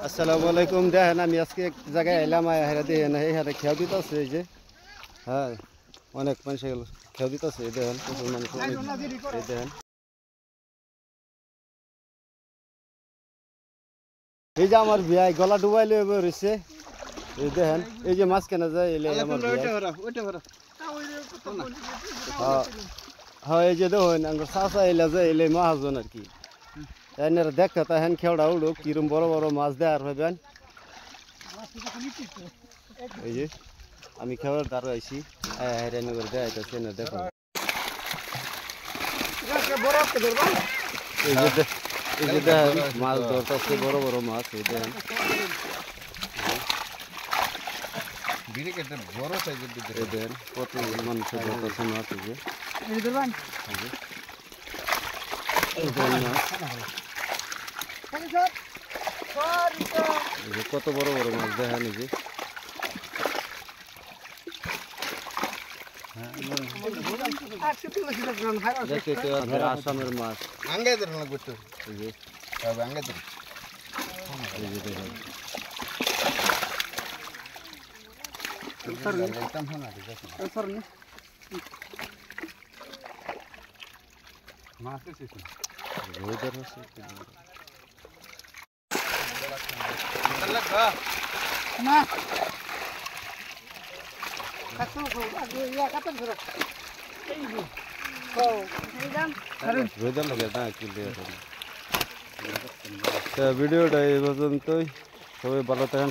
আসসালামু আলাইকুম। দেখেন আমি আজকে এক জায়গায় এলাম, হেরা দেখেন এখানে খেয়াল দিতেছে। এই যে হ্যাঁ, অনেক মানুষ খেয়াল দিতেছে। এই দেখেন প্রচুর মানুষ, এই দেখেন এই যে আমার বিয়াই গলা ডুবাই লয়ে রয়েছে। এই দেখেন এই যে মাছ কেনা যায় এলে আমার হ্যাঁ, এই যে দেখুন আমার চাষা এলে যে এলে মহাজন আর কি এনারা দেখতে তা হেন খেওড়া উড়ুক কিরম বড় বড় মাছ দেওয়ার হবেন। এই যে আমি খেওয়ার দ্বারা আইসি হ্যাঁ করে দেখাইতেছে না, দেখো এই যে দেখেন মাছ ধরতেছে বড় বড় মাছ। এই দেখেন বড় সাইজের এই দেখেন কত মানুষের ধরতেছে মাছ। এই যে মাছ কত বড় বড় মাছ দেখেন। এই যে আসামের মাছ এই যে ভিডিওটা এই পর্যন্তই। সবাই ভালো থাকেন।